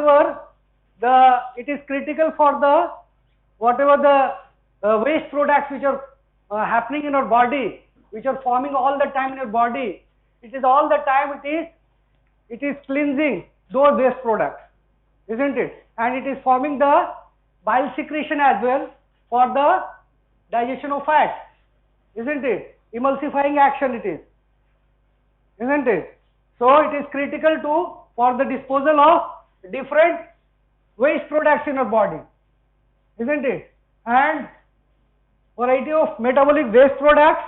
However, it is critical for the whatever the waste products which are happening in our body, which are forming all the time in your body. It is all the time it is cleansing those waste products, isn't it? And it is forming the bile secretion as well for the digestion of fat, isn't it? Emulsifying action it is, isn't it? So it is critical for the disposal of different waste products in our body, isn't it? And variety of metabolic waste products,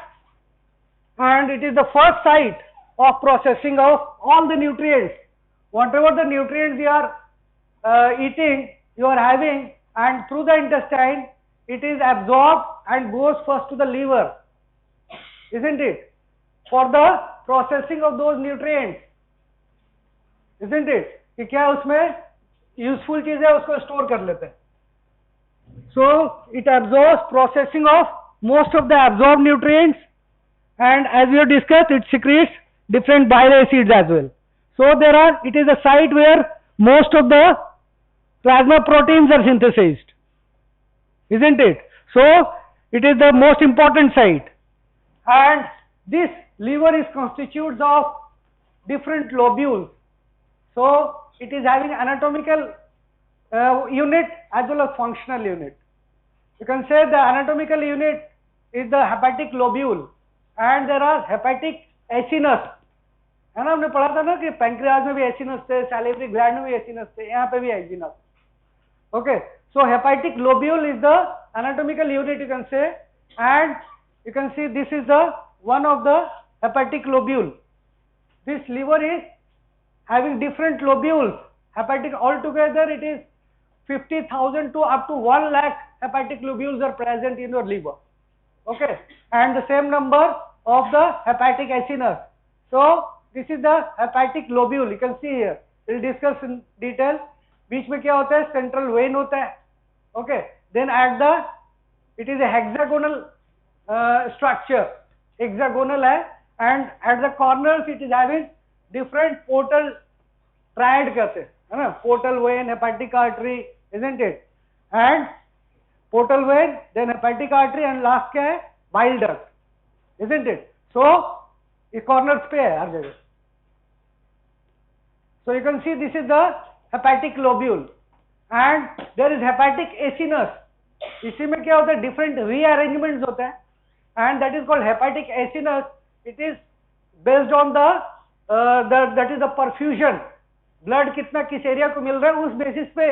and it is the first site of processing of all the nutrients. Whatever the nutrients you are eating, you are having, and through the intestine, it is absorbed and goes first to the liver, isn't it? For the processing of those nutrients, isn't it? कि क्या उसमें useful चीज है उसको store कर लेते हैं. So it absorbs processing of most of the absorbed nutrients, and as we have discussed, it secretes different bile acids as well. So it is a site where most of the plasma proteins are synthesized, isn't it? So it is the most important site, and this liver is constitutes of different lobules. So it is having anatomical unit as well as functional unit. You can say the anatomical unit is the hepatic lobule, and there are hepatic acinus. है ना, हमने पढ़ा था ना कि pancreas में भी acinus थे, सैलिवरी ग्लैंड में भी एसिनस थे, यहाँ पे भी acinus. Okay, so hepatic lobule is the anatomical unit, you can say, and you can see this is the one of the hepatic lobule. This liver is having different lobules. Hepatic, altogether it is 50,000 to up to 1 lakh hepatic lobules are present in your liver. Okay, and the same number of the hepatic acinus. So this is the hepatic lobule. You can see here. We will discuss in detail. बीच में क्या होता है? Central vein होता है. Okay. Then it is a hexagonal structure. Hexagonal है, and at the corners it is having different portal triad कहते हैं, है ना? Portal vein, hepatic artery, isn't it? And portal vein, then hepatic artery, and last क्या है? Bile duct, isn't it? So ये corners पे है हर जगह. So you can see this is the hepatic lobule, and there is hepatic acinus. इसी में क्या होता है? Different rearrangements होता है, and that is called hepatic acinus. It is based on that is the perfusion. Blood कितना किस area को मिल रहा है उस बेसिस पे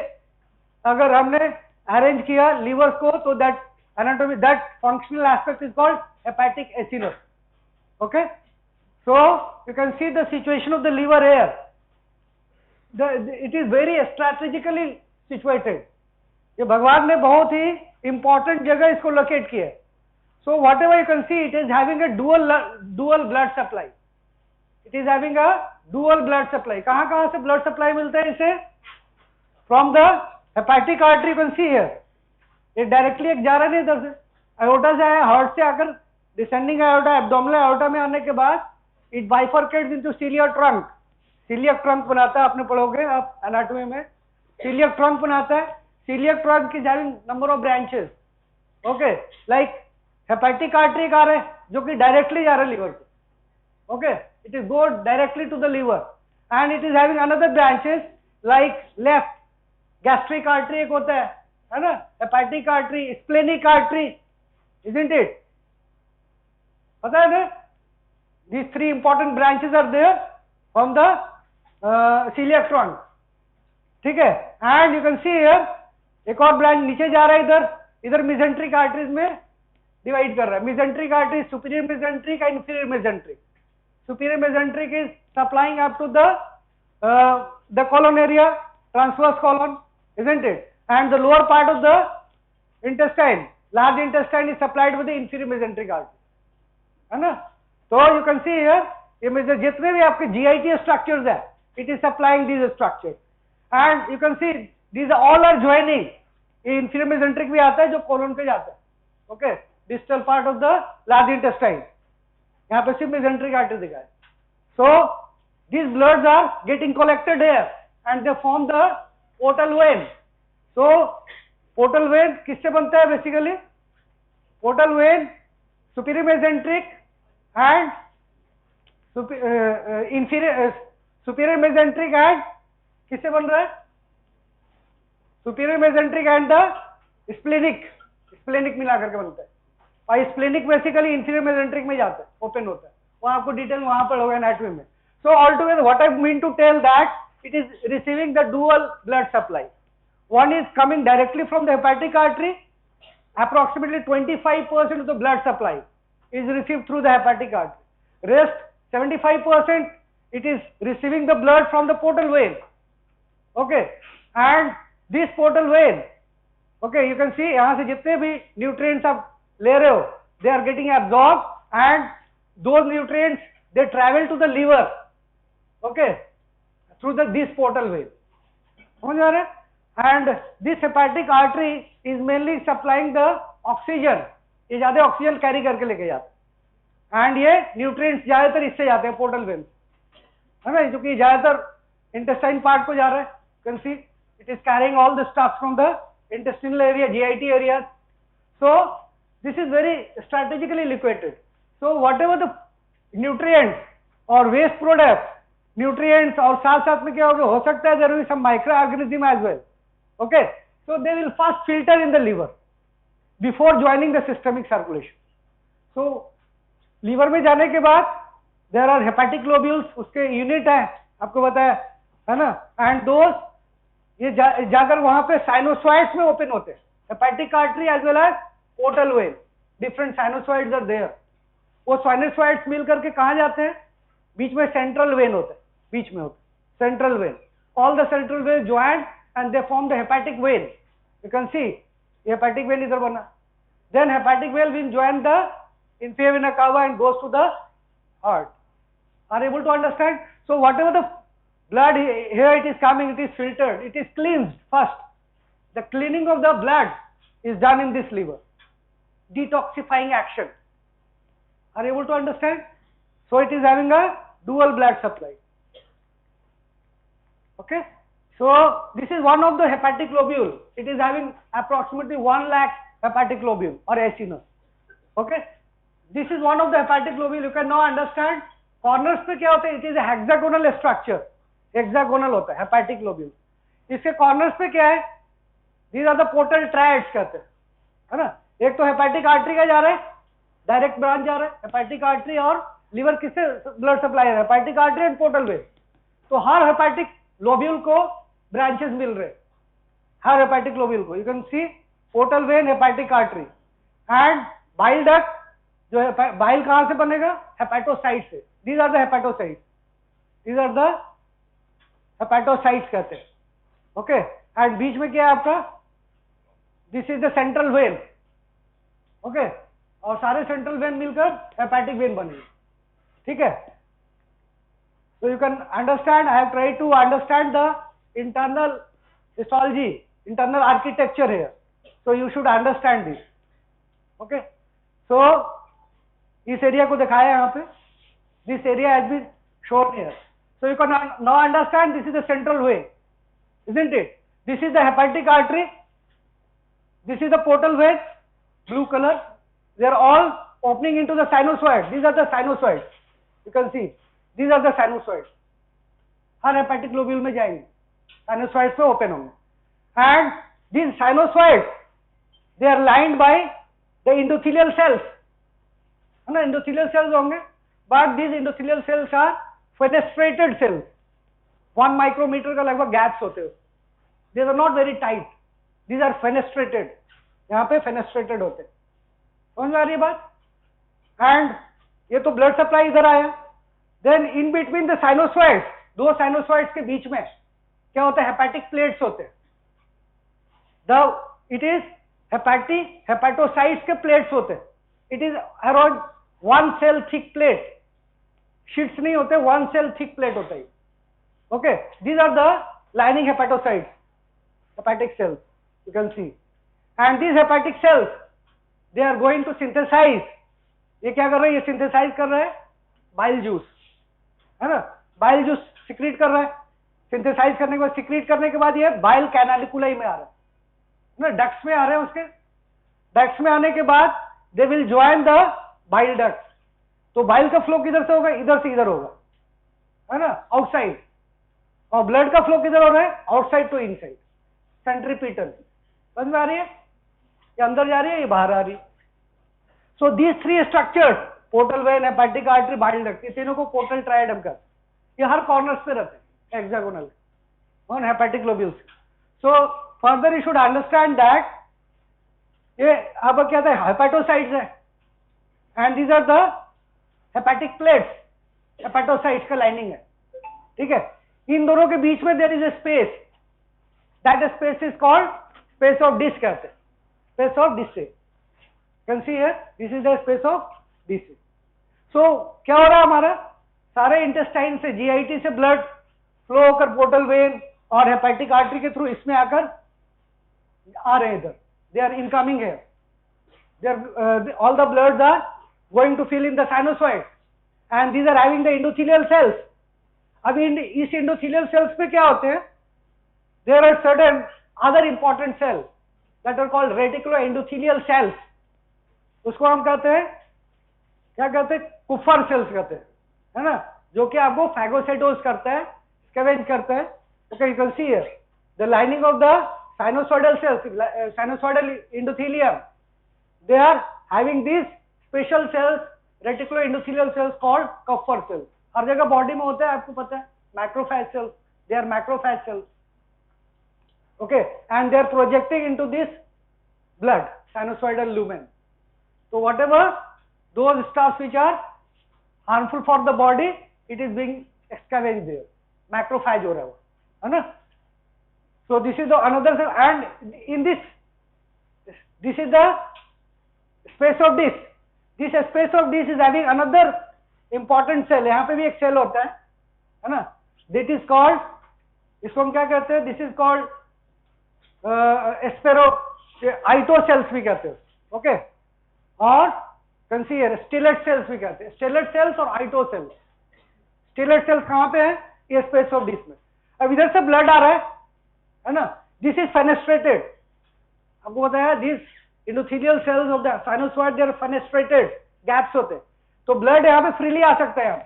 अगर हमने अरेंज किया लीवर को, तो that anatomy, that functional aspect is called hepatic acinus. Okay, so you can see the situation of the liver here. It is very strategically situated. ये भगवान ने बहुत ही important जगह इसको locate किया है. So whatever you can see, it is having a dual blood supply. It is having a dual blood supply. कहाँ से blood supply मिलता है इसे? From the hepatic artery, you can see here. ये directly एक जा रहा नहीं इधर से. Aorta से आया, heart से आकर descending aorta, abdominal aorta में आने के बाद it bifurcates into celiac trunk. Celiac trunk बनाता है, आपने पढ़ोगे आप anatomy में. Celiac trunk बनाता है. Celiac trunk is having number of branches. Okay, like hepatic artery आ रहा है जो कि directly जा रहा है liver को. Okay, it is go directly to the liver, and it is having another branches like left gastric artery एक होता है ना, hepatic artery, splenic artery, isn't it? पता है ना? These three important branches are there from the celiac trunk. ठीक है, and you can see here एक और ब्रांच नीचे जा रहा है इधर mesenteric arteries में डिवाइड कर रहा है. mesenteric artery, superior mesenteric and inferior mesenteric. Superior mesenteric is supplying up to the colon area, transverse colon, isn't it? And the lower part of the intestine, large intestine, is supplied with the inferior mesenteric artery, है ना? So you can see here, ये जितने भी आपके GIT structures है, it is supplying these structures, and you can see these all are joining. inferior mesenteric भी आता है जो colon पे जाता है. Okay, distal part of the large intestine. यहाँ पे सिर्फ mesenteric artery दिखा है. So these bloods are getting collected here and they form the portal vein. So portal vein किससे बनता है basically? Portal vein superior mesenteric and inferior, superior mesenteric and किससे बन रहा है? Superior mesenteric and the splenic, splenic मिला करके बनता है. और स्प्लेनिक बेसिकली इंफीरियर मेसेंट्रिक में जाता है, ओपन होता है. वो आपको डिटेल वहां पर होगा एनाटॉमी में. So all together what I mean to tell that it is receiving the dual blood supply. One is coming directly from the hepatic artery. Approximately 25% of the blood supply is received through the hepatic artery. Rest 75% it is receiving the blood from the portal vein. Okay, and this portal vein, okay, you can see यहाँ से जितने भी nutrients आप ले रहे हो, they are getting absorbed and those nutrients they travel to the liver. Okay, through this portal vein. समझ आ रहा है? And this hepatic artery is mainly supplying the oxygen. ये ज्यादा ऑक्सीजन कैरी करके लेके जाते हैं. एंड ये न्यूट्रिएंट्स ज्यादातर इससे जाते हैं पोर्टल वेन, है ना, क्योंकि ज्यादातर इंटेस्टाइन पार्ट को जा रहा है. Can see it is carrying all the stuff from the intestinal area, GIT area. So this is very strategically liquidated. So whatever the nutrients और वेस्ट प्रोडक्ट, न्यूट्रिएंट्स और साथ साथ में क्या होगा, हो सकता है there will be some micro organism as well. Okay, so they will first filter in the liver before joining the systemic circulation. So liver में जाने के बाद there are hepatic globules, उसके यूनिट है, आपको बताया है ना, and those ये जाकर वहां पे साइनोसॉइड्स में ओपन होते हैं. hepatic artery as well as portal vein, different sinusoids are there. वो साइनोसॉइड्स मिल करके कहाँ जाते हैं? बीच में सेंट्रल वेन होते हैं, बीच में होते हैं central vein. all the central veins joined and they form the hepatic vein. You can see hepatic vein इधर बना. Then hepatic vein will join the inferior vena cava and goes to the heart. Are able to understand? So whatever the blood here it is coming, it is filtered, it is cleansed first. The cleaning of the blood is done in this liver. Detoxifying action. Are able to understand? So it is having a dual blood supply. Okay. So this is one of the hepatic globule. It is having approximately 1 lakh hepatic globule or acinos. Okay. This is one of the hepatic globule. You can now understand. Corners पे क्या होता है? It is a hexagonal structure. Hexagonal होता है hepatic globule. इसके corners पे क्या है? These are the portal triads कहते हैं, है ना. एक तो hepatic artery का जा रहा है, direct branch जा रहा है, hepatic artery और liver किससे blood supply है? Hepatic artery and portal vein. तो हर hepatic globule को branches मिल रहे, हर hepatic globule को. You can see portal vein, hepatic artery and bile duct. जो bile कहाँ से बनेगा? Hepatocytes से. These are the hepatocytes. These are the hepatocytes कहते हैं. Okay. And बीच में क्या है आपका? This is the central vein. Okay. और सारे central vein मिलकर hepatic vein बनेगी. ठीक है. So you can understand. I have tried to understand the internal histology, internal architecture here. So you should understand this. Okay. So इस area को दिखाया है यहाँ पे. This area has been shown here. So you can now understand this is the central vein, isn't it? This is the hepatic artery. This is the portal vein, blue color. They are all opening into the sinusoid. These are the sinusoids. You can see these are the sinusoids. Her hepatic globule में जाएंगे, sinusoids पे open होंगे. And these sinusoids, they are lined by the endothelial cells. है ना, endothelial cells होंगे. But these endothelial cells are fenestrated cells. 1 micrometer का लगभग gaps होते हैं. These are not very tight. These are fenestrated. यहाँ पे fenestrated होते हैं. समझ में आ रही है बात? And ये तो blood supply इधर आया. Then in between the sinusoids, दो sinusoids के बीच में क्या होता है? Hepatic plates होते हैं. It is hepatocytes के plates होते हैं. It is around 1 cell thick plate. Sheets नहीं होते, 1 cell thick plate होता है. Okay, these are the lining hepatocytes, hepatic cells. You can see, and these hepatic cells, they are going to synthesize. ये क्या कर रहे हैं? ये synthesize कर रहे हैं bile juice, है ना? Bile juice secrete कर रहा है. सिंथेसाइज करने के बाद, सिक्रीट करने के बाद ये बाइल कैनालिकुलाई में आ रहा है ना, डक्ट्स में आ रहे हैं, उसके डक्ट्स में आने के बाद they will join the bile duct. तो बाइल का फ्लो किधर से होगा, इधर से इधर होगा, है ना, आउटसाइड। और ब्लड का फ्लो किधर हो रहा है, आउटसाइड टू इनसाइड, सेंट्रीपिटल। समझ में आ रही है, ये अंदर जा रही है, ये बाहर आ रही है। So these three structures, portal vein, hepatic artery, bile duct, ये तीनों को पोर्टल ट्रायड हम कहते हैं। ये हर कॉर्नर्स पे रहते हैं hexagonal on hepatic lobules. So further you should understand that ये अब क्या था, हेपेटोसाइट्स है, and these are the hepatic plates, hepatocytes का लाइनिंग है, ठीक है। इन दोनों के बीच में there is a space, that space is called space of Disse कहते हैं, space of Disse. Can see here, this is the space of Disse. So क्या हो रहा है, हमारा सारे इंटेस्टाइन से, जीआईटी से ब्लड फ्लो होकर पोर्टल वेन और हेपेटिक आर्टरी के थ्रू इसमें आकर आ रहे हैं इधर, they are incoming here, all the bloods are going to fill in the sinusoid and these are having the endothelial cells. अब इस endothelial cells पे क्या होते हैं, there are certain other important cells that are called reticuloendothelial cells. उसको हम कहते हैं, क्या कहते हैं, कुफर सेल्स कहते हैं, है ना, जो कि आपको फैगोसाइटोज करता है, स्कैवेंज करता है। Okay, you can see here the lining of the sinusoidal cells, sinusoidal endothelium, they are having these special cells, reticuloendothelial cells called Kupffer cells. हर जगह बॉडी में होता है, आपको पता है, macrophage cells, they are macrophage cells, okay, and they are projecting into this blood, sinusoidal lumen. So whatever those stuffs which are harmful for the body, it is being scavenged there, macrophage हो रहा है वो, है ना। So this is the another cell, and in this is the space of dish. This space of dish is having another important cell. यहाँ पे भी एक सेल होता है ना, that is called, इसको हम क्या कहते हैं, this is called ito cells भी कहते हैं, okay, और consider stellate cells भी कहते हैं, stellate cells और ito cells। stellate cells कहाँ पे है, ये space of dish में। अब इधर से ब्लड आ रहा है ना, दिस इज फेनेस्ट्रेटेड, आपको बताया, this endothelial cells of the sinusoid, they are fenestrated, gaps होते हैं, तो ब्लड यहाँ पे फ्रीली आ सकता है, यहाँ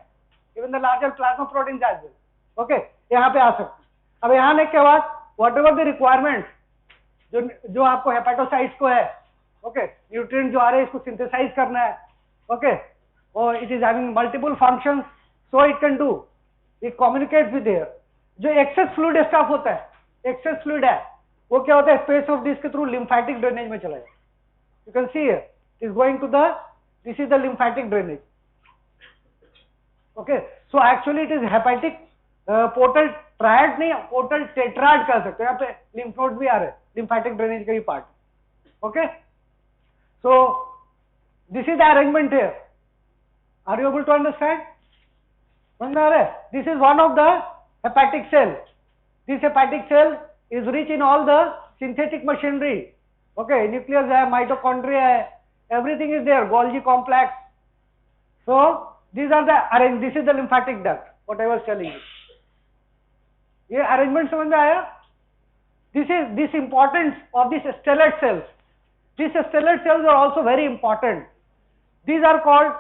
even the larger plasma protein as well, okay, यहाँ पे आ सकते हैं। अब यहाँ आने के बाद वॉट एवर द रिक्वायरमेंट जो आपको हेपेटोसाइट्स को है, ओके, न्यूट्रिएंट जो आ रहे हैं इसको सिंथेसाइज करना है, ओके, और it is having multiple functions, so it can do, it communicates with air. जो एक्सेस फ्लूइड स्टफ होता है, एक्सेस फ्लूइड है, वो क्या होता है, स्पेस ऑफ डिश के थ्रू लिम्फेटिक ड्रेनेज में चला जाए। You can see here, it is going to the, this is the lymphatic drainage, okay. So actually it is hepatic portal triad नहीं, पोर्टल टेट्राड कह सकते हैं। यहाँ पे लिम्फ नोड भी आ रहे हैं, लिम्फेटिक ड्रेनेज का ही part, okay. So this is the arrangement here, are you able to understand, समझ में आ रहा है। This is one of the hepatic cell. This hepatic cell is rich in all the synthetic machinery, okay, nucleus hai, mitochondria hai, everything is there, Golgi complex. So these are the this is the lymphatic duct, what I was telling you. ये arrangement समझ में आया। this importance of these stellate cells, these stellate cells are also very important. These are called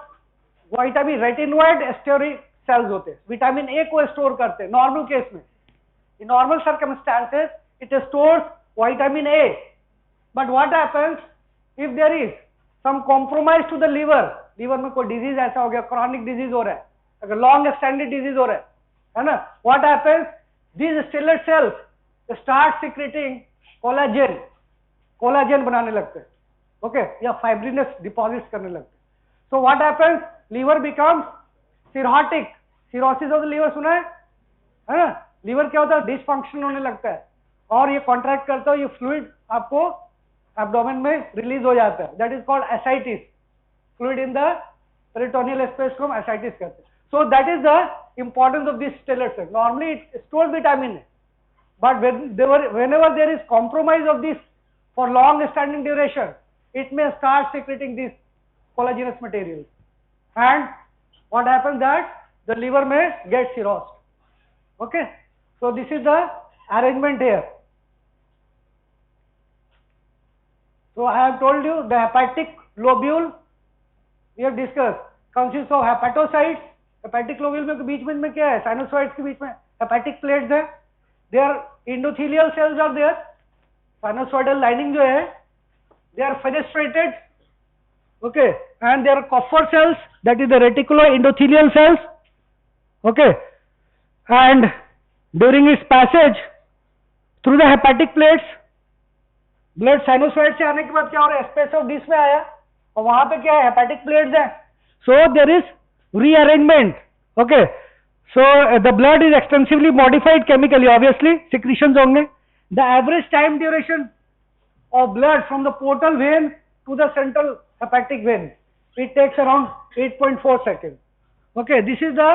vitamin retinoid steroid cells होते हैं, vitamin A को store करते हैं normal case में, in normal circumstances it stores vitamin A, but what happens if there is some compromise to the liver, liver में कोई disease ऐसा हो गया, क्रॉनिक डिजीज हो रहा है, अगर लॉन्ग एक्सटेंडेड डिजीज हो रहा है ना, what happens, these stellate cells start secreting collagen, collagen बनाने लगते हैं, ओके, या फाइब्रिनस डिपॉजिट्स करने लगते हैं। So what happens, liver becomes cirrhotic, cirrhosis of the liver सुना है ना, लीवर क्या होता है, डिसफंक्शन होने लगता है, और ये कॉन्ट्रैक्ट करता है, ये फ्लूइड आपको एब्डोमेन में रिलीज हो जाता है, that is called ascites, fluid in the peritoneal space को हम एसाइटिस कहते हैं। So that is the importance of this stellate cell, normally it stores vitamin A, but whenever there is compromise of this for long standing duration, it may start secreting these collagenous materials, and what happens that the liver may get cirrhosed, okay, So this is the arrangement here. So I have told you the hepatic lobule we have discussed consists of hepatocytes. Hepatic lobule में बीच में क्या है? Sinusoids के बीच में hepatic plates है. Their endothelial cells are there. Sinusoidal lining जो है, they are fenestrated. Okay, and there are Kupffer cells, that is the reticuloendothelial cells. Okay, and during its passage through the hepatic plates, blood sinusoid से आने के बाद क्या हो रहा है? स्पेस ऑफ डिस में आया और वहां पे क्या है? हेपेटिक प्लेट्स है. So there is rearrangement. Okay, so the blood is extensively modified chemically, obviously secretions होंगे. The average time duration of blood from the portal vein to the central hepatic vein, it takes around 8.4 second. Okay, this is the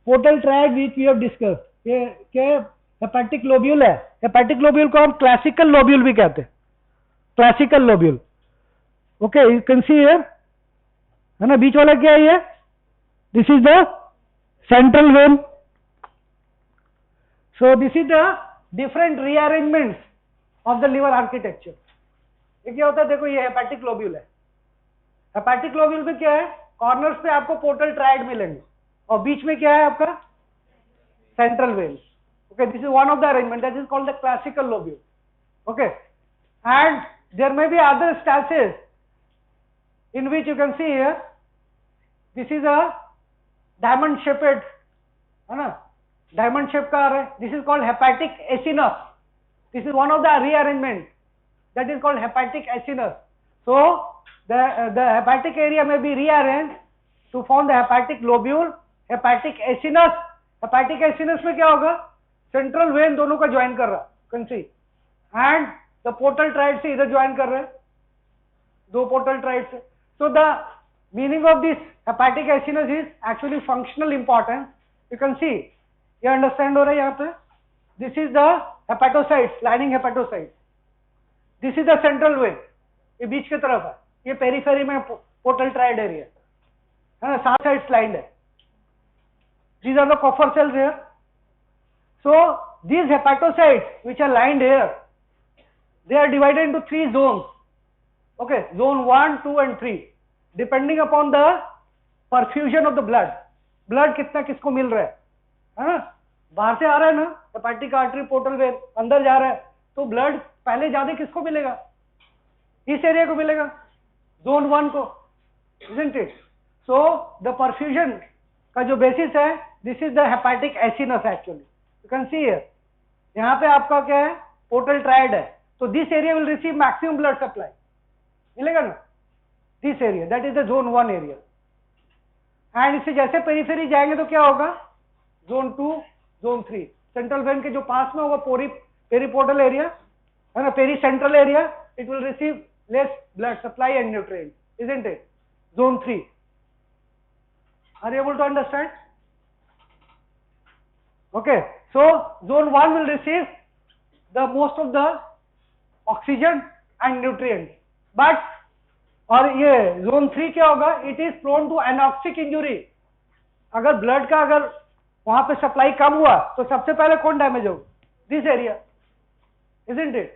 portal triad which we have discuss. ये क्या hepatic lobule है. Hepatic lobule को हम classical lobule भी कहते हैं. Classical lobule. Okay, you can see here, है ना. बीच वाला क्या है ये? This is the central vein. So this is the different rearrangements of the liver architecture. ये क्या होता है? देखो, ये हेपेटिक लोब्यूल है. हेपेटिक लोब्यूल में क्या है? कॉर्नर्स पे आपको पोर्टल ट्रायड मिलेंगे और बीच में क्या है आपका? Central vein. Okay, this is one of the arrangement that is called the classical lobule. Okay, and there may be other stances in which you can see here, this is a diamond shaped, है ना, diamond shape का आ रहा है. This is called hepatic acinus. This is one of the rearrangement that is called hepatic acinus. So the hepatic area may be rearranged to form the hepatic lobule, hepatic acinus. Hepatic acinus में क्या होगा? Central vein दोनों का join कर रहा, can see, and the portal triad से इधर join कर रहे हैं, दो पोर्टल ट्रायड से. So the meaning of this hepatic acinus is actually functional importance. You can सी, ये अंडरस्टैंड हो रहा है यहाँ पे. This is the hepatocytes, lining hepatocyte. This is the central vein, ये बीच की तरफ है. ये पेरीफेरी में पोर्टल ट्रायड एरिया है ना, सात साइड्स लाइंड है. These are the Kupffer cells here. So these hepatocytes which are lined here, they are divided into 3 zones. Okay, zone 1, 2 and 3, depending upon the perfusion of the blood. Blood कितना किसको मिल रहा है ना. बाहर से आ रहा है ना, हेपेटिक आर्टरी पोर्टल वेन अंदर जा रहा है, तो ब्लड पहले ज्यादा किसको मिलेगा? इस एरिया को मिलेगा, जोन 1 को, isn't it? So the perfusion का जो बेसिस है, this is the hepatic acinus actually. You can see here, यहाँ पे आपका क्या है? पोर्टल ट्रायड है. तो this area will receive maximum blood supply, मिलेगा ना. This area, that is the zone 1 area. And इससे जैसे पेरीफेरी जाएंगे तो क्या होगा? Zone 2, zone 3. सेंट्रल वेन के जो पास में होगा पेरीपोर्टल एरिया, है ना, peri central area, it will receive less blood supply and nutrient, isn't it? Zone 3. Are you able to understand? Okay, so zone 1 will receive the most of the oxygen and nutrients, but और ये zone 3 क्या होगा? It is prone to anoxic injury. अगर blood का अगर वहां पे supply कम हुआ तो सबसे पहले कौन डैमेज होगा? This area, isn't it?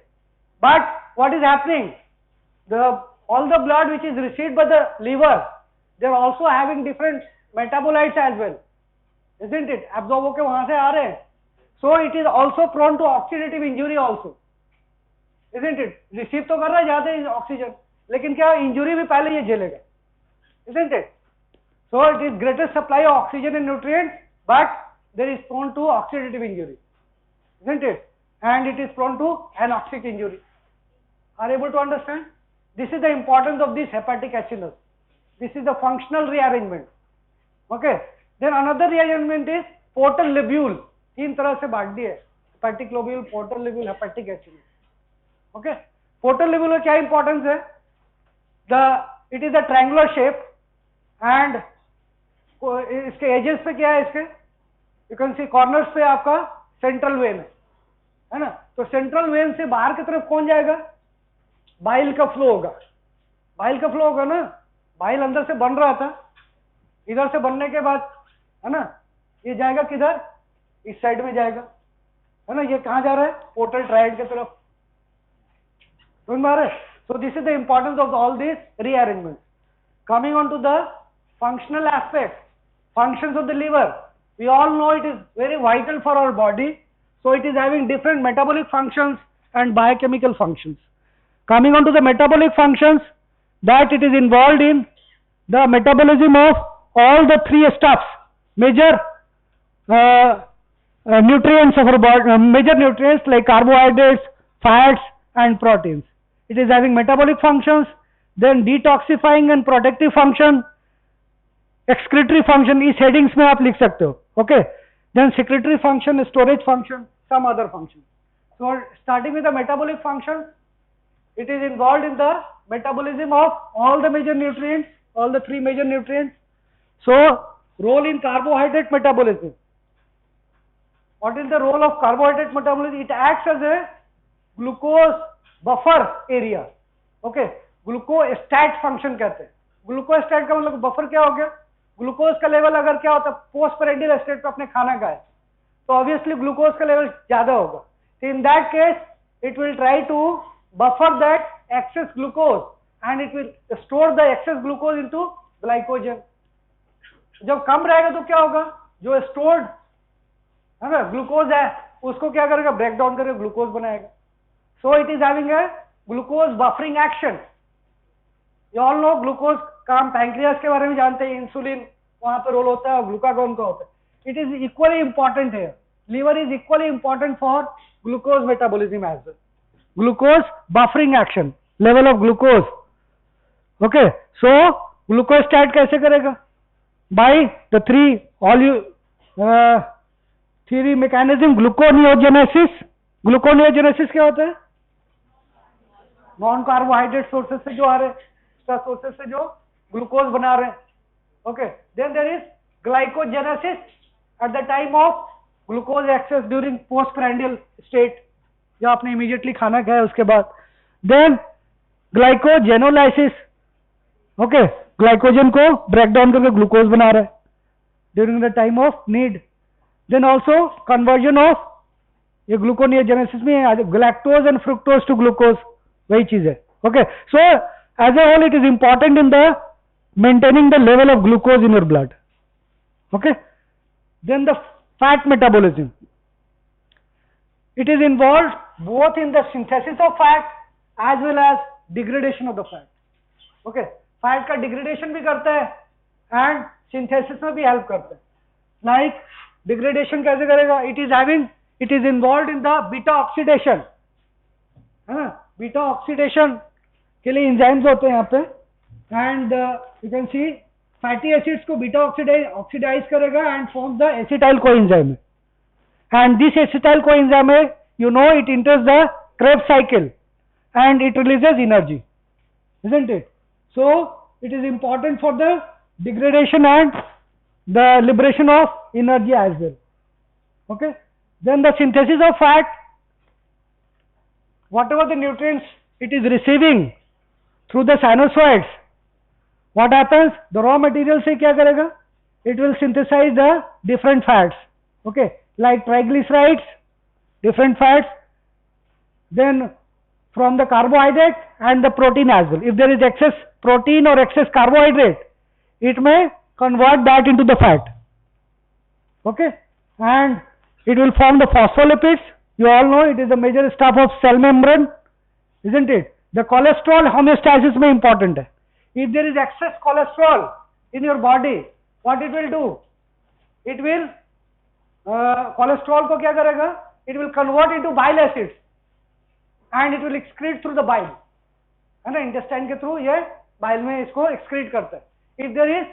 But what is happening? All the blood which is received by the liver, they are also having different metabolites as well, isn't it? Absorb होके वहां से आ रहे हैं. So it is also prone to oxidative injury also, isn't it? Receive तो कर रहा है ज्यादा ऑक्सीजन, लेकिन क्या इंजुरी भी पहले ये झेलेगा, isn't it? So it is greatest supply of oxygen and nutrients, but there is prone to oxidative injury, isn't it? And it is prone to anoxic injury. Are you able to understand? This is the importance of this hepatic acinus. This is the functional rearrangement. Okay. Then another rearrangement is portal lobule. 3 तरह से बांट दी है, hepatic lobule, portal lobule, hepatic acinus. Okay. Portal lobule का क्या importance है? It is a triangular shape and इसके edges पे क्या है इसके? You can see corners पे आपका central vein है ना. तो central vein से बाहर की तरफ कौन जाएगा? बाइल का फ्लो होगा. बाइल का फ्लो होगा ना. बाइल अंदर से बन रहा था, इधर से बनने के बाद है ना, ये जाएगा किधर? इस साइड में जाएगा. है ना, ये कहाँ जा रहा है, पोर्टल ट्रायड के तरफ, समझ में आ रहा है. So this is the importance of all these rearrangements. Coming on to the functional aspects, functions of the liver. We all know it is very vital for our body. So it is having different metabolic functions and biochemical functions. Coming on to the metabolic functions, that it is involved in the metabolism of all the three stuffs, major nutrients of our body, major nutrients like carbohydrates, fats and proteins. It is having metabolic functions, then detoxifying and protective function, excretory function. इस headings में आप लिख सकते हो, okay. Then secretory function, storage function, some other function. So starting with the metabolic function, it is involved in the metabolism of all the major nutrients, all the three major nutrients. So role in carbohydrate metabolism. What is the role of carbohydrate metabolism? It acts as a glucose buffer area. Okay, glucostat function कहते हैं. Glucostat का मतलब buffer क्या हो गया? Glucose का level अगर क्या होता है, पोस्टप्रेंडियल स्टेट पे अपने खाना खाए तो ऑब्वियसली ग्लूकोज का लेवल ज्यादा होगा. In that case it will try to buffer that excess glucose and it will store the excess glucose into glycogen. जब कम रहेगा तो क्या होगा, जो स्टोर्ड है ना ग्लूकोज है उसको क्या करेगा, ब्रेक डाउन करके ग्लूकोज बनाएगा. सो it is having a glucose buffering action. You all no glucose काम पैंक्रियास के बारे में जानते हैं, इंसुलिन वहां पर रोल होता है और ग्लूकागोन का होता है. इट इज इक्वली इंपॉर्टेंट है. Liver is equally important for glucose metabolism as well. Glucose buffering action, level of glucose. Okay, so glucostat कैसे करेगा, by the three mechanism. Gluconeogenesis. Gluconeogenesis क्या होता है, नॉन कार्बोहाइड्रेट सोर्सेस से जो आ रहे, sources से जो ग्लूकोज बना रहे हैं. Okay, then there is glycogenesis at the time of glucose excess during postprandial state, जो आपने इमीडिएटली खाना खाया उसके बाद. Then glycogenolysis. ओके, ग्लाइकोजन को ब्रेक डाउन करके ग्लूकोज बना रहा है during the time of need. Then also conversion of, ये ग्लूकोनियोजेनेसिस में galactose and fructose to glucose, वही चीज है. Okay, so as a whole it is important in the maintaining the level of glucose in your blood. Okay, then the fat metabolism, it is involved both in the synthesis of fat as well as degradation of the fat. Okay, fat का degradation भी करता है and synthesis में भी help करता है. Like degradation कैसे करेगा, it is involved in the beta oxidation. Beta oxidation के लिए एंजाइम्स होते हैं यहाँ पे, and you can see fatty acids को बीटा ऑक्सीडाइज करेगा and form the acetyl coenzyme. And this acetyl coenzyme है, you know, it enters the Krebs cycle and it releases energy, isn't it? So it is important for the degradation and the liberation of energy as well. Okay, then the synthesis of fat, whatever the nutrients it is receiving through the sinusoids, what happens, the raw material से क्या करेगा, it will synthesize the different fats. Okay, like triglycerides, different fats, then from the carbohydrate and the protein as well. If there is excess protein or excess carbohydrate, it may convert that into the fat. Okay, and it will form the phospholipids. You all know it is the major stuff of cell membrane, isn't it? The cholesterol homeostasis में important है. If there is excess cholesterol in your body, what it will do? It will cholesterol को क्या करेगा? It will convert into bile acids and it will excrete through the bile. है ना, intestine के through ये bile में इसको excrete करता है. If there is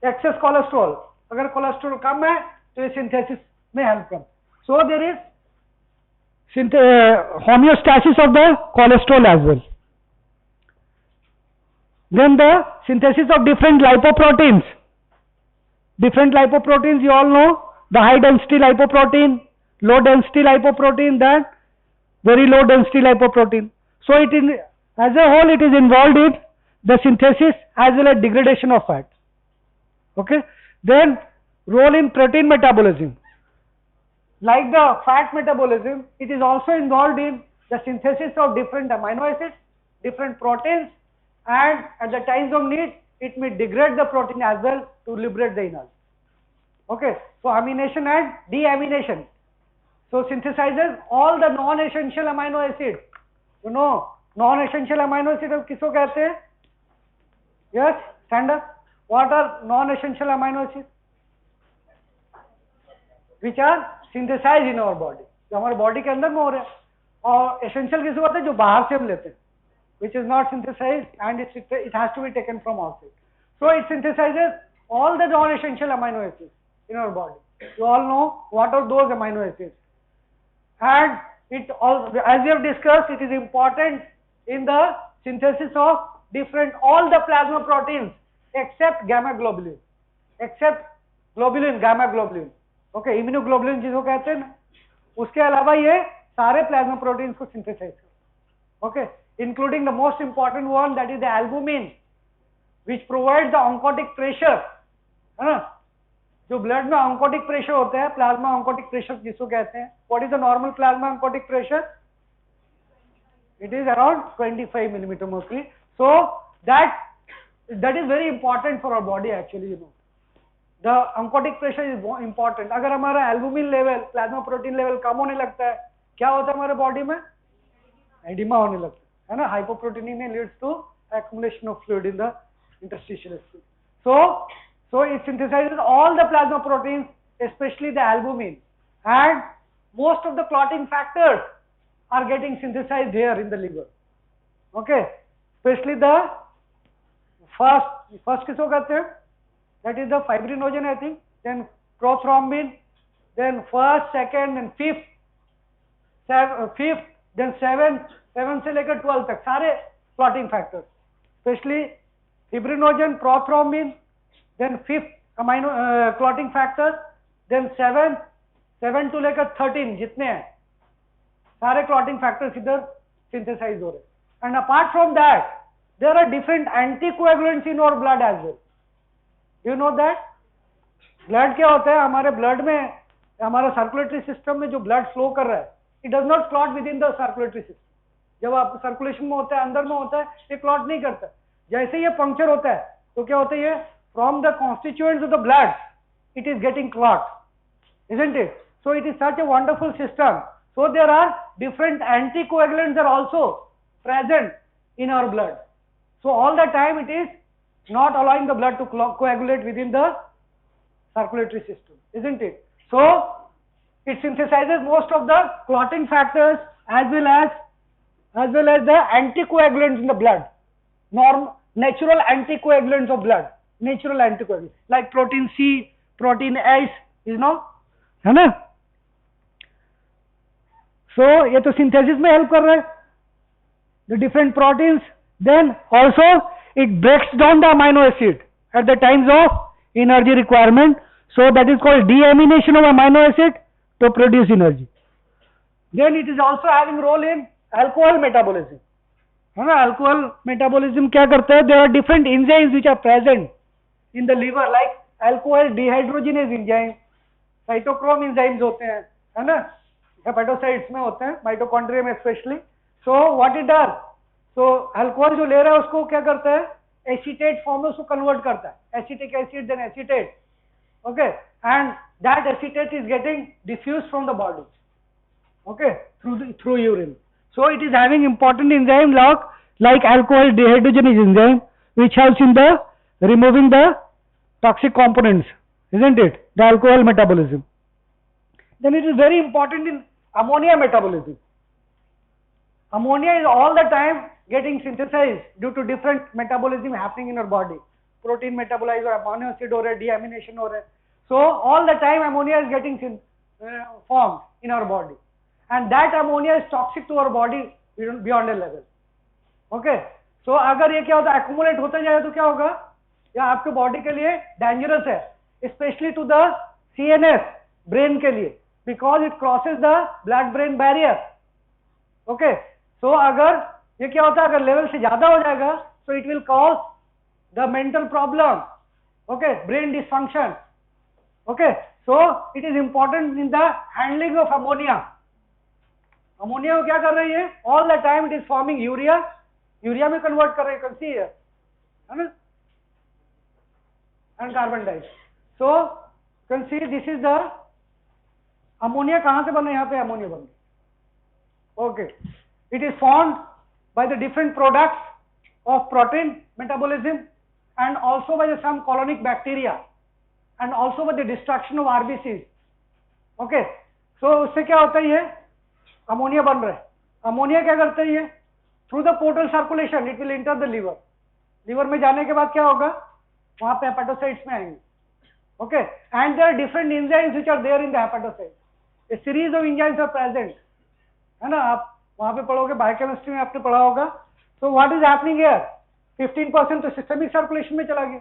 excess cholesterol, अगर cholesterol कम है तो ये synthesis में help करता है. So there is homeostasis of the cholesterol as well. Then the synthesis of different lipoproteins. Different lipoproteins, you all know, the high density lipoprotein, low density lipoprotein, then very low density lipoprotein. So it is, as a whole, it is involved in the synthesis as well as degradation of fat. Okay, then role in protein metabolism. like the fat metabolism, it is also involved in the synthesis of different amino acids, different proteins, and at the times of need, it may degrade the protein as well to liberate the energy. Okay, so amination and deamination. So synthesizes all the non-essential amino acids. You know, non-essential amino acids किसको कहते हैं? Yes, stand up. What are non-essential amino acids? Which are synthesized in our body. जो हमारे body के अंदर में हो रहे हैं. और essential किसको कहते हैं? जो बाहर से हम लेते हैं. Which is not synthesized and it has to be taken from outside. So it synthesizes all the non-essential amino acids in our body. You all know what are those amino acids. And it all, as we have discussed, it is important in the synthesis of all the plasma proteins except gamma globulin, except globulin, gamma globulin. Okay, immunoglobulin जिसको कहते हैं, उसके अलावा ये सारे plasma proteins को synthesize करते हैं. Okay, including the most important one, that is the albumin, which provides the oncotic pressure. है ना? जो ब्लड में oncotic pressure होता है, plasma oncotic pressure जिसको कहते हैं. What is the normal plasma oncotic pressure? It is around 25 millimeter mercury. So that is very important for our body actually, you know. The oncotic pressure is important. अगर हमारा albumin level, plasma protein level कम होने लगता है, क्या होता है हमारे body में? Edema होने लगता है ना? Hypoproteinemia leads to accumulation of fluid in the interstitial space. So it synthesizes all the plasma proteins, especially the albumin, and most of the clotting factors are getting synthesized here in the liver. Okay, especially the first किसको कहते हैं? That is the fibrinogen, I think. Then prothrombin, then first, second, and fifth, then seven से लेकर 12 तक सारे clotting factors, especially fibrinogen, prothrombin, then fifth amino clotting factor, then 7 to लेकर 13 जितने हैं सारे clotting factors इधर synthesize हो रहे हैं. And apart from that, there are different anticoagulants in our blood as well. You know that? Blood क्या होता है? हमारे blood में, हमारा circulatory system में जो blood flow कर रहा है, it does not clot within the circulatory system. जब आप circulation में होता है, अंदर में होता है, ये clot नहीं करता. जैसे ये puncture होता है, तो क्या होता है ये? From the constituents of the blood, it is getting clot, isn't it? So it is such a wonderful system. So there are different anticoagulants are also present in our blood. So all the time it is not allowing the blood to coagulate within the circulatory system, isn't it? So it synthesizes most of the clotting factors as well as the anticoagulants in the blood, natural anticoagulants of blood, natural anticoagulants like protein C, protein S, you know, है ना? So ये तो synthesis में help कर रहा है the different proteins. Then also it breaks down the amino acid at the times of energy requirement. So that is called deamination of amino acid to produce energy. Then it is also having role in alcohol metabolism. है ना? Alcohol metabolism क्या करता है? There are different enzymes which are present in the liver like alcohol dehydrogenase enzyme, cytochrome enzymes होते हैं, है ना? Hepatocytes में होते हैं, mitochondria में especially. So what it does? So alcohol जो ले रहा है उसको क्या करता है? Acetate form में उसको convert करता है. Acetic acid then acetate. Okay, and that acetate is getting diffused from the body. Okay, through urine. So it is having important enzyme like alcohol dehydrogenase enzyme, which helps in the removing the toxic components, isn't it? The alcohol metabolism. Then it is very important in ammonia metabolism. Ammonia is all the time getting synthesized due to different metabolism happening in our body. Protein metabolized or amino acid or deamination or so all the time ammonia is getting formed in our body, and that ammonia is toxic to our body beyond a level. Okay, so अगर ये क्या होता है accumulate होता जाए तो क्या होगा? या आपके body के लिए dangerous है, especially to the CNS brain के लिए, because it crosses the blood-brain barrier. Okay, so अगर ये क्या होता है अगर लेवल से ज्यादा हो जाएगा, so it will cause the mental problem. Okay, brain dysfunction. Okay, So it is important in the handling of ammonia. Ammonia को क्या कर रही है? All the time it is forming urea, urea में कन्वर्ट कर रही है, कैन सी है ना, and carbon dioxide. So can see this is the ammonia. कहां से बना? यहाँ पे अमोनिया बन गई. Okay, it is formed by the different products of protein metabolism and also by some colonic bacteria and also by the destruction of RBCs. okay, so उससे क्या होता है? ये अमोनिया बन रहा है. अमोनिया क्या करता है? ये through the portal circulation it will enter the liver. Liver में जाने के बाद क्या होगा? वहां पे हेपेटोसाइट्स में आएंगे. Okay, and there are different enzymes which are there in the hepatocyte. A series of enzymes are present, है ना. आप वहां पे पढ़ोगे, बायोकेमिस्ट्री में आपने पढ़ा होगा. So what is happening here? 15% तो सिस्टेमिक सर्कुलेशन में चला गया.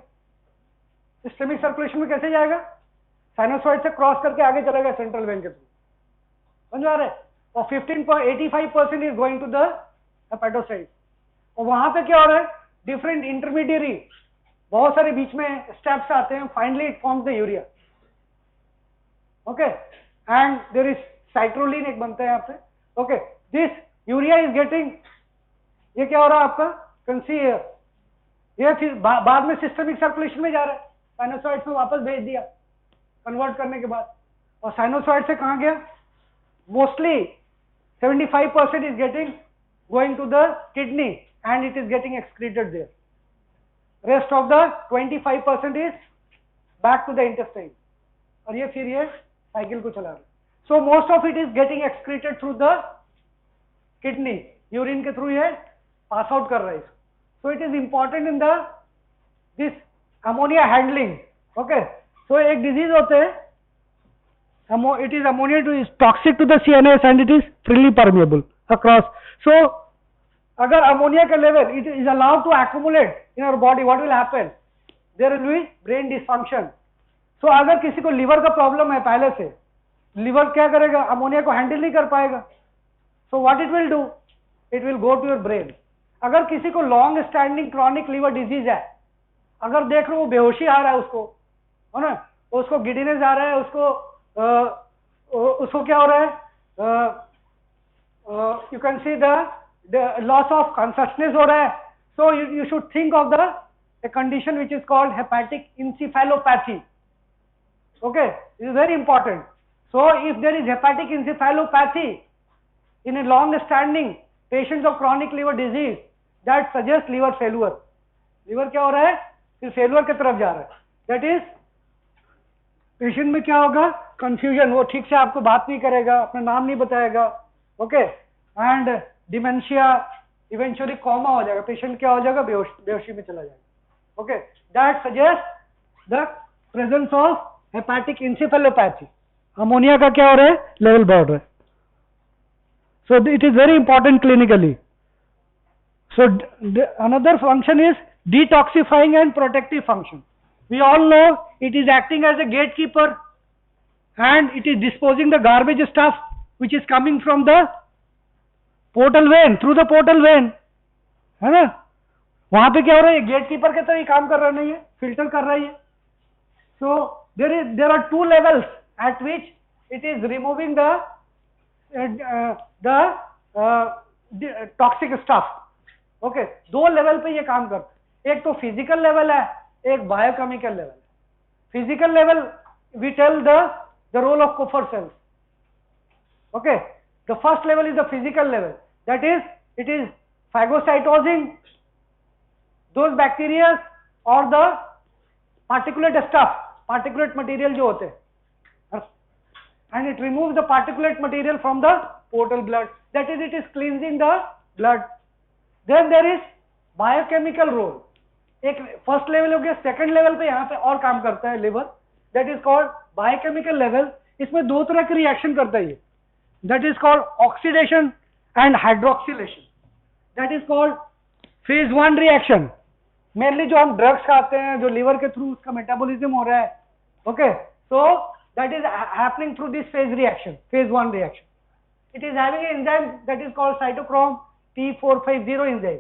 सिस्टेमिक सर्कुलेशन में कैसे जाएगा? साइनोसॉइड से क्रॉस करके आगे चलेगा सेंट्रल वेन के थ्रू. समझ आ रहा है? और 85% is going to the hepatocyte. और वहां पे क्या हो रहा है? डिफरेंट इंटरमीडियरी, बहुत सारे बीच में स्टेप्स आते हैं. Finally it forms the urea. Okay, and there is citrulline एक बनता है यहाँ पे. Okay, this urea is getting, ये क्या हो रहा है आपका? कैन सी ये फिर बाद में सिस्टेमिक सर्कुलेशन में जा रहा है. साइनोसॉइड में वापस भेज दिया कन्वर्ट करने के बाद. और साइनोसॉइड से कहां गया? Mostly 75% is getting going to the kidney and it is getting excreted there. Rest of the 25% is back to the intestine. और ये फिर ये साइकिल को चला रहा है. So most of it is getting excreted through the kidney. Urine के थ्रू ये पास आउट कर रहा है. So it is important in the this ammonia handling. Okay, so एक disease होते हैं, it is ammonia is toxic to the CNS and it is freely permeable across. So अगर ammonia का level it is allowed to accumulate in our body, what will happen? There will be brain dysfunction. So अगर किसी को liver का problem है पहले से, liver क्या करेगा? ammonia को handle नहीं कर पाएगा. So what it will do? It will go to your brain. अगर किसी को long standing chronic liver disease है, अगर देख लो वो बेहोशी आ रहा है, उसको है ना, उसको गिडीनेस आ रहा है, उसको क्या हो रहा है? You can see the loss of consciousness हो रहा है. So you should think of the condition which is called hepatic encephalopathy. Okay, it is very important. So if there is hepatic encephalopathy in a long standing patients of chronic liver disease, that suggests liver failure. Liver क्या हो रहा है? फिर failure की तरफ जा रहा है. दैट इज पेशेंट में क्या होगा? कंफ्यूजन. वो ठीक से आपको बात नहीं करेगा, अपना नाम नहीं बताएगा. Okay, and dementia, eventually comma हो जाएगा. पेशेंट क्या हो जाएगा? बेहोशी में चला जाएगा. Okay, that suggest the presence of hepatic encephalopathy. Ammonia का क्या हो रहा है? लेवल बढ़ रहा है. So it is very important clinically. So another function is detoxifying and protective function. We all know it is acting as a gatekeeper and it is disposing the garbage stuff which is coming from the portal vein, through the portal vein, है ना. वहां पे क्या हो रहा है? Gatekeeper के तरह ही काम कर रहा नहीं है, फिल्टर कर रही है. So there are two levels at which it is removing the toxic stuff. Okay, दो लेवल पे ये काम करते हैं. एक तो फिजिकल लेवल है, एक बायोकेमिकल लेवल है. Physical level we tell the role of Kupffer cells. Okay, the first level is the physical level. That is it is phagocytosing those bacteria or the particulate stuff, particulate material जो होते हैं, and it removes the particulate material from the portal blood. That is, it is cleansing the blood. Then there is biochemical role. एक first level हो गया. Second level पे यहाँ पे और काम करता है liver. That is called biochemical level. इसमें दो तरह की रिएक्शन करता है ये. That is called oxidation and hydroxylation. That is called phase 1 reaction. Mainly जो हम ड्रग्स खाते हैं, जो लिवर के थ्रू उसका मेटाबॉलिज्म हो रहा है. Okay, so that is happening through this phase reaction, phase 1 reaction. It is having an enzyme that is called cytochrome T450 enzyme.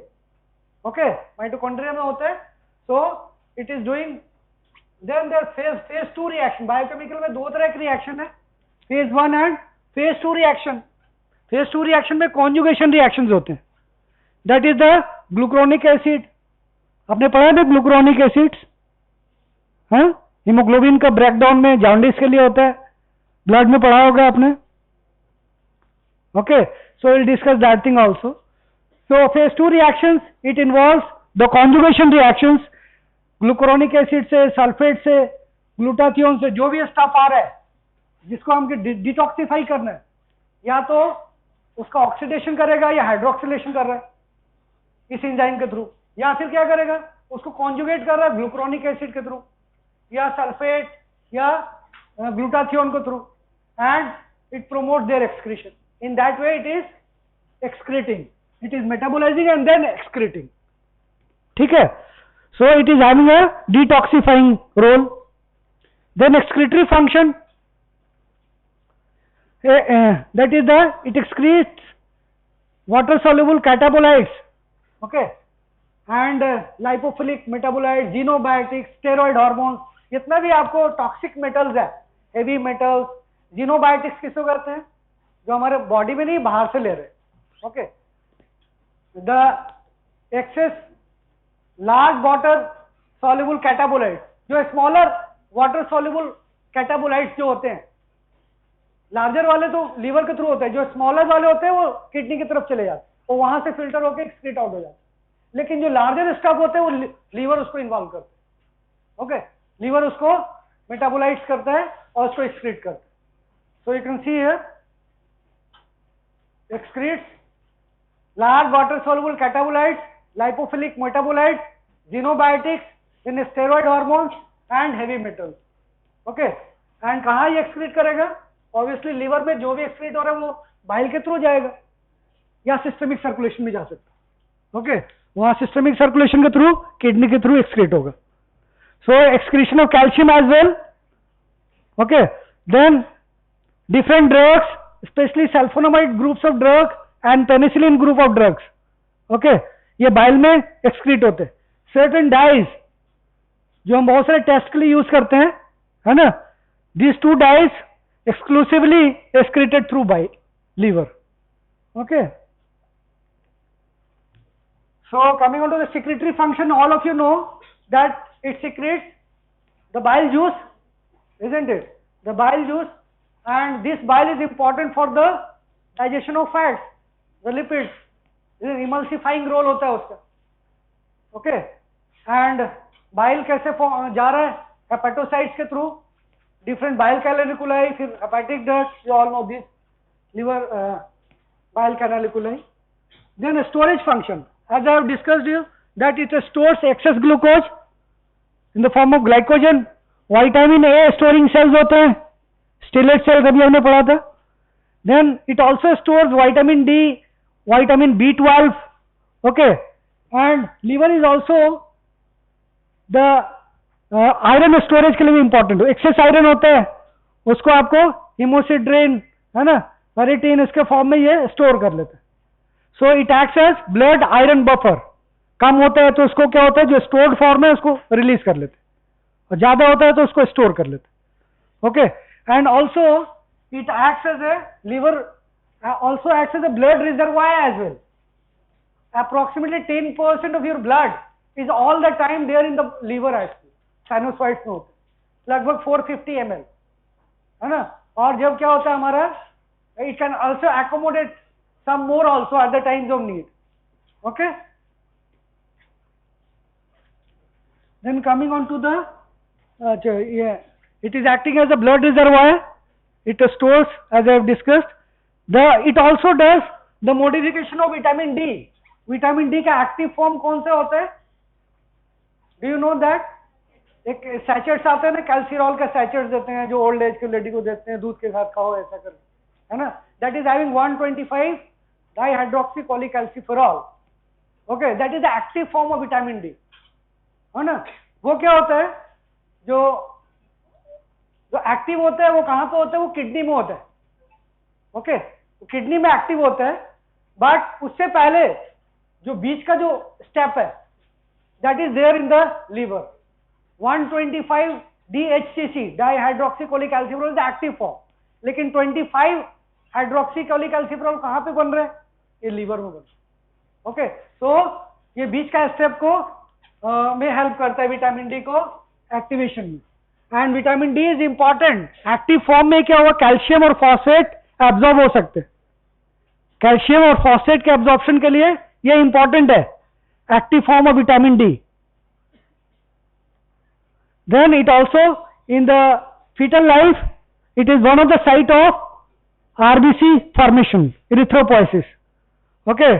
Okay, mitochondria में होता है. So it is doing then their phase 2 reaction. Biochemical में दो तरह की reaction है, phase 1 and phase 2 reaction. Phase 2 reaction में conjugation reactions होते हैं, that is the glucuronic acid. आपने पढ़ा था ग्लूक्रोनिक एसिड्स, हाँ, हीमोग्लोबिन का ब्रेकडाउन में जॉन्डिस के लिए होता है, ब्लड में पढ़ा होगा आपने। Okay, so will discuss that thing also. So phase 2 reactions it involves the conjugation reactions, glucuronic acid से, सल्फेट से, ग्लूटाथियोन से, जो भी स्टफ आ रहा है जिसको हम डिटॉक्सिफाई करना है, या तो उसका ऑक्सीडेशन करेगा या हाइड्रोक्सिलेशन कर रहा है इस एंजाइम के थ्रू, या फिर क्या करेगा उसको कॉन्जुगेट कर रहा है ग्लूक्रोनिक एसिड के थ्रू या सल्फेट या ग्लूटाथियोन के through, and it promotes their excretion. In that way it is excreting, it is metabolising and then excreting. ठीक है, so it is having a detoxifying role. Then excretory function, that is it excretes water soluble catabolites, okay, and lipophilic metabolites, xenobiotics, steroid hormones, जितना भी आपको toxic metals है, heavy metals, xenobiotics किसको करते हैं, जो हमारे बॉडी में नहीं बाहर से ले रहे, okay. The excess large water soluble catabolites, जो स्मॉलर वाटर सॉल्युबल कैटाबोलाइट्स जो होते हैं, लार्जर वाले तो लीवर के थ्रू होते हैं, जो स्मॉलर वाले होते हैं वो किडनी की तरफ चले जाते हैं और वहां से फिल्टर होकर एक्सक्रीट आउट हो जाते हैं, लेकिन जो लार्जर स्टफ होते हैं वो लीवर उसको इन्वॉल्व करते हैं, ओके, लीवर उसको मेटाबोलाइट्स करता है और उसको एक्सक्रीट करता है। So you can see here excretes large water soluble catabolites, lipophilic metabolites, xenobiotics, then steroid hormones and heavy metals, okay, and कहाँ ये excrete करेगा, obviously liver में जो भी excrete हो रहा है वो bile के थ्रू जाएगा या systemic circulation में जा सकता है, okay, वहाँ systemic circulation के थ्रू, kidney के थ्रू excrete होगा। So excretion of calcium as well, okay, then different drugs, especially sulfonamide groups of drugs and penicillin group of drugs, okay, ये बाइल में एक्सक्रीट होते हैं। सर्टेन डाइज जो हम बहुत सारे टेस्ट के लिए यूज करते हैं, है ना, these two dyes exclusively excreted through bile, liver, okay. So coming on to the secretory function, all of you know that it secretes the bile juice, isn't it, the bile juice, and this bile is important for the digestion of fats, the lipids, emulsifying role होता है उसका, okay, and bile कैसे जा रहा है, hepatocytes के through, different bile canaliculi, फिर hepatic duct, you all know this, liver bile canaliculi. Then storage function, as I have discussed you that it stores excess glucose in the form of glycogen. Vitamin A storing cells होते हैं, stellate sales अभी हमने पढ़ा था। Then it also stores vitamin D, vitamin B12, okay, and liver is also the iron storage के लिए भी important है। एक्सेस आयरन होता है उसको आपको हेमोसिड्रिन, है ना, फेरिटिन, इसके फॉर्म में ये स्टोर कर लेते हैं। So it acts as blood iron buffer. कम होता है तो उसको क्या होता है, जो स्टोर्ड फॉर्म है उसको रिलीज कर लेते हैं, और ज्यादा होता है तो उसको स्टोर कर लेते हैं, okay. And also it acts as a liver, also acts as a blood reservoir as well. Approximately 10% of your blood is all the time there in the liver actually, sinusoids में होता है, लगभग 450 ml, है ना। और जब क्या होता है हमारा, it can also accommodate some more also at the times of need, okay. Then coming on to the it is acting as a blood reservoir. It stores, as I have discussed, it also does the modification of vitamin D. Vitamin D का active form कौन सा होता है? Do you know that? एक sachets आते हैं ना, कैल्सिरॉल का सैचेट्स देते हैं जो ओल्ड एज के लेडी को देते हैं, दूध के साथ खाओ ऐसा कर, है ना, that is having 125 dihydroxycholecalciferol, okay, that is the active form of vitamin D, है ना। वो क्या होता है, जो एक्टिव होता है वो कहां पे होता है, वो किडनी में होता है, ओके, किडनी में एक्टिव होता है, बट उससे पहले जो बीच का जो स्टेप है that is there in the liver. 125 DHCC dihydroxycholic calciferol is active form, लेकिन 25 हाइड्रोक्सीकोलिक कैल्सिफेरॉल कहाँ पे बन रहे हैं? ये लीवर में बन रहे। ओके, तो ये बीच का स्टेप को में हेल्प करता है विटामिन डी को एक्टिवेशन में। And vitamin D is important, active form में क्या हुआ, कैल्शियम और फॉस्फेट एब्जॉर्ब हो सकते, कैल्शियम और फॉस्फेट के एब्जॉर्प्शन के लिए ये इंपॉर्टेंट है, active form of vitamin D. Then it also in the fetal life it is one of the site of RBC formation, erythropoiesis. Okay,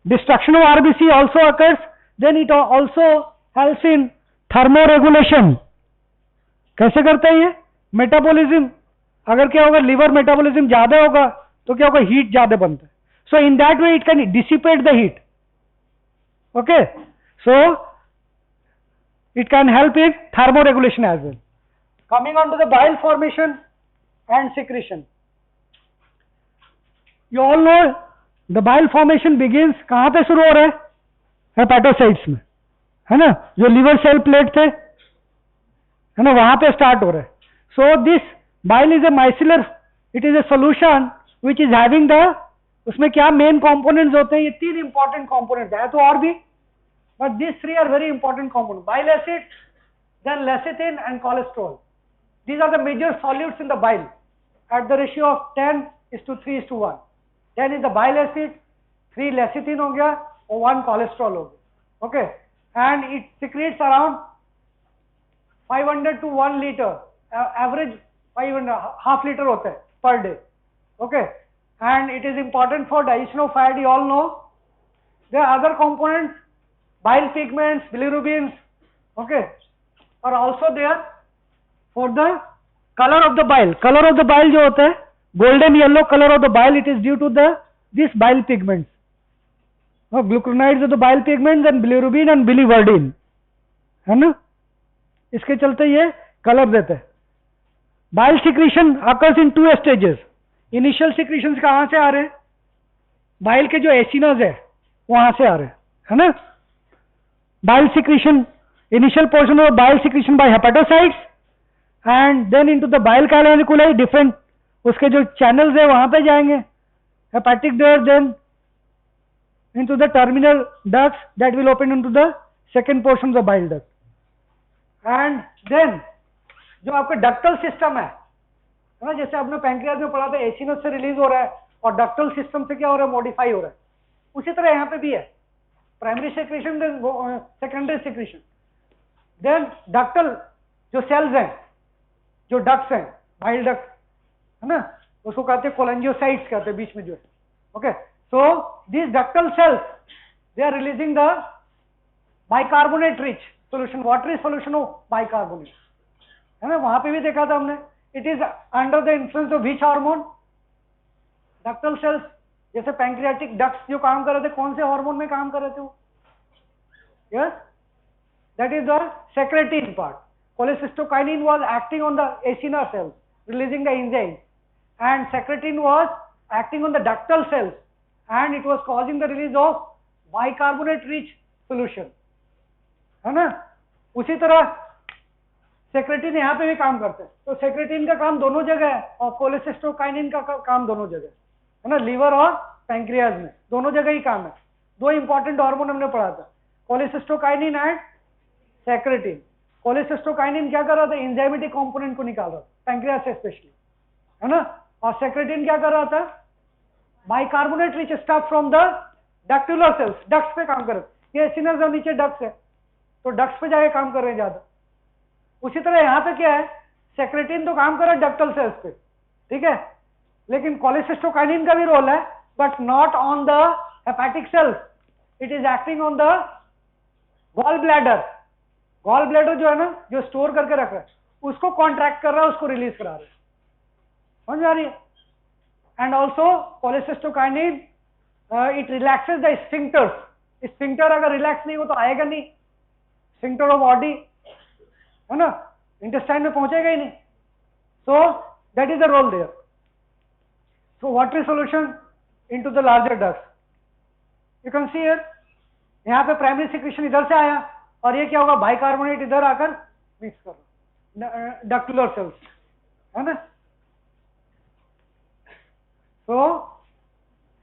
destruction of RBC also occurs. Then it also helps in thermoregulation. कैसे करता है ये? Metabolism, अगर क्या होगा, liver metabolism ज्यादा होगा तो क्या होगा, हीट ज्यादा बनता है। So in that way it can dissipate the heat. Okay, so it can help in thermoregulation as well. Coming on to the bile formation and secretion. You all know the bile formation begins कहाँ पे शुरू हो रहा है? Hepatocytes में, है ना, जो लिवर सेल प्लेट थे, है ना, वहां पे स्टार्ट हो रहा है। So this bile is a micellar, it is a solution which is having the, उसमें क्या मेन कंपोनेंट्स होते हैं? ये तीन इंपॉर्टेंट कंपोनेंट है, तो और भी, but this three are very important component, bile acid, then lecithin and cholesterol. These are the major solutes in the bile at the ratio of 10:3:1. 10 is the bile acid, 3 lecithin हो गया और 1 cholesterol हो गया. Okay, and it secretes around 500 to 1 liter, average 500, half liter होता है per day. Okay, and it is important for digestion of fat. You all know there are other components, bile pigments, bilirubins, okay, are also there for the color of the bile. Color of the bile जो होता है golden yellow color of the bile, it is due to the this bile pigments. Glucuronides of the bile pigments and bilirubin and biliverdin, है ना, इसके चलते ये colour देते हैं. Bile secretion occurs in 2 stages. Initial secretions कहाँ से आ रहे हैं? बाइल के जो एसिनस है वहां से आ रहे हैं, है ना. Bile secretion, initial portion of bile secretion by hepatocytes and then into the bile canaliculi, different उसके जो channels है वहां पे जाएंगे, hepatic duct, then into the terminal ducts that will open into the second portion of the bile duct, and then जो आपका ductal system है ना, जैसे आपने पैंक्रियाज में पढ़ा था एसिनस से रिलीज हो रहा है और डक्टल सिस्टम से क्या हो रहा है, मॉडिफाई हो रहा है, उसी तरह यहाँ पे भी है, primary secretion then secondary secretion, then ductal जो सेल्स हैं, जो डक्ट्स हैं, बाइल डक्ट, है ना, उसको कहते हैं कोलेंजियोसाइट्स कहते हैं बीच में जो है. Okay, so this ductal cells they are releasing the bicarbonate rich solution, watery solution of bicarbonate, है ना, वहां पे भी देखा था हमने. It is under the influence of which hormone? Ductal cells, जैसे पैंक्रियाटिक डक्ट्स जो काम कर रहे थे, कौन से हार्मोन में काम कर रहे थे वो? Yes, that is the secretin part. Cholecystokinin was acting on the acinar cells, releasing the enzymes, and secretin was acting on the ductal cells, and it was causing the release of bicarbonate-rich solution, है ना. उसी तरह secretin यहाँ पे भी काम करते हैं. तो सेक्रेटिन का काम दोनों जगह है और कोलेसिस्टोकाइनिन का काम दोनों जगह है ना, लिवर और पैंक्रियाज में दोनों जगह ही काम है. 2 इंपॉर्टेंट हार्मोन हमने पढ़ा था, कोलेसिस्टोकाइनिन एंड सेक्रेटिन. कोलेसिस्टोकाइनिन क्या कर रहा था? एंजाइमेटिक कंपोनेंट को निकाल रहा था पैंक्रियाज से स्पेशली, है ना. और सेक्रेटिन क्या कर रहा था? Bicarbonate rich stuff from the ductular cells, ducts पे काम कर रहे थे. ये एसिनस और नीचे डक्ट्स है, तो डक्ट्स पे जाके काम कर रहे हैं ज्यादा. उसी तरह यहाँ पे क्या है, सेक्रेटिन तो काम कर रहा है डक्टल सेल्स पे, ठीक है, लेकिन कोलेसिस्टोकाइनिन का भी रोल है, but not on the hepatic cells. It is acting on the gall bladder. Gall bladder जो है ना, जो स्टोर करके रख रहा है, उसको कॉन्ट्रैक्ट कर रहा है, उसको रिलीज करा रहा है. समझ आ रही है? And also cholecystokinin it relaxes the sphincters. Sphincter अगर रिलैक्स नहीं हो तो आएगा नहीं, स्फिंक्टर ऑफ बॉडी, है ना, इंटेस्टाइन में पहुंचेगा ही नहीं. So that is the role there. So watery solution into the larger ducts. You can see here, यहाँ पे प्राइमरी सिक्रेशन इधर से आया और ये क्या होगा, बाइकार्बोनेट इधर आकर मिक्स कर रहा. डक्टुलर सेल्स, है ना. So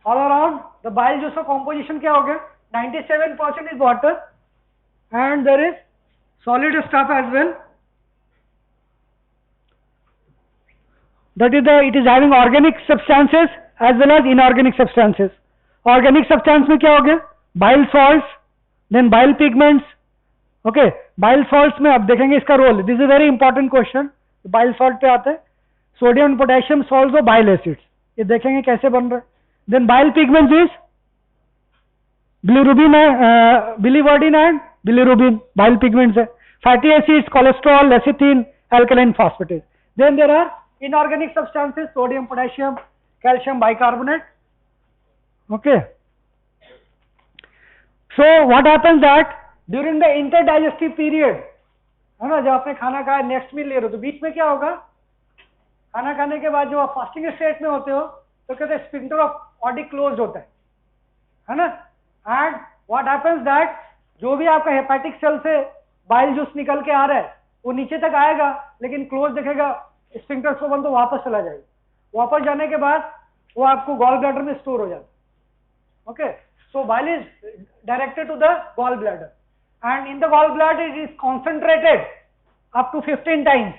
all around the bile juice का कॉम्पोजिशन क्या हो गया, 97% is water and there is solid stuff as well. That is it is having organic substances as well as inorganic substances. Organic substance में क्या हो गया, bile salts, then bile pigments. Okay, bile salts में अब देखेंगे इसका role. This is a very important question. Bile salt पे आते हैं, सोडियम पोटेशियम सॉल्ट्स और bile acids, ये देखेंगे कैसे बन रहा है. Then bile pigments is bilirubin, biliverdin and bilirubin, bile pigments है. Fatty acids, cholesterol, lecithin, alkaline phosphatase. Then there are inorganic substances, sodium, potassium, calcium bicarbonate. Okay, so what happens that during the interdigestive period, है ना, जब आपने खाना खाया, next meal ले रहे हो, तो बीच में क्या होगा, खाना खाने के बाद जो आप फास्टिंग स्टेट में होते हो तो कहते हैं स्फिंक्टर ऑफ ऑडी क्लोज होता है ना. एंड व्हाट हैपेंस दैट जो भी आपका हेपेटिक सेल से बाइल जूस निकल के आ रहा है वो नीचे तक आएगा, लेकिन क्लोज दिखेगा, स्फिंक्टर को बंद तो वापस चला जाएगा. वापस जाने के बाद वो आपको गॉल ब्लैडर में स्टोर हो जाता है. Okay, so bile is directed to the gall bladder and in the gall bladder it is concentrated up to 15 times.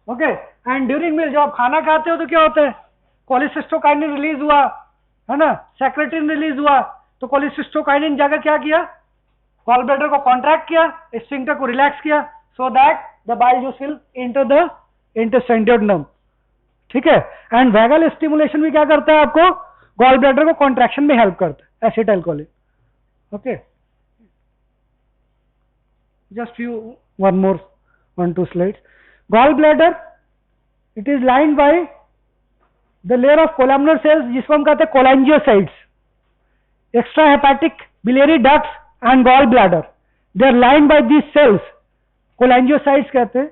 Okay, and during meal जब आप खाना खाते हो तो क्या होता है, कोलिसिस्टोकाइनिन रिलीज हुआ, है ना, सेक्रेटिन रिलीज हुआ, तो कोलिसिस्टोकाइनिन जाकर क्या किया, गॉल ब्लैडर को कॉन्ट्रैक्ट किया, स्फिंक्टर को रिलैक्स किया, so that the bile juice will enter the intestinum. ठीक है, एंड वैगल स्टिमुलेशन भी क्या करता है, आपको गॉल ब्लैडर को कॉन्ट्रैक्शन में हेल्प करता है, acetylcholine. Okay, just few one more 1-2 slides. Gall bladder it is lined by the layer of columnar cells जिसको हम कहते हैं cholangiocytes. Extra hepatic biliary ducts and gall bladder they are lined by these cells, cholangiocytes कहते हैं,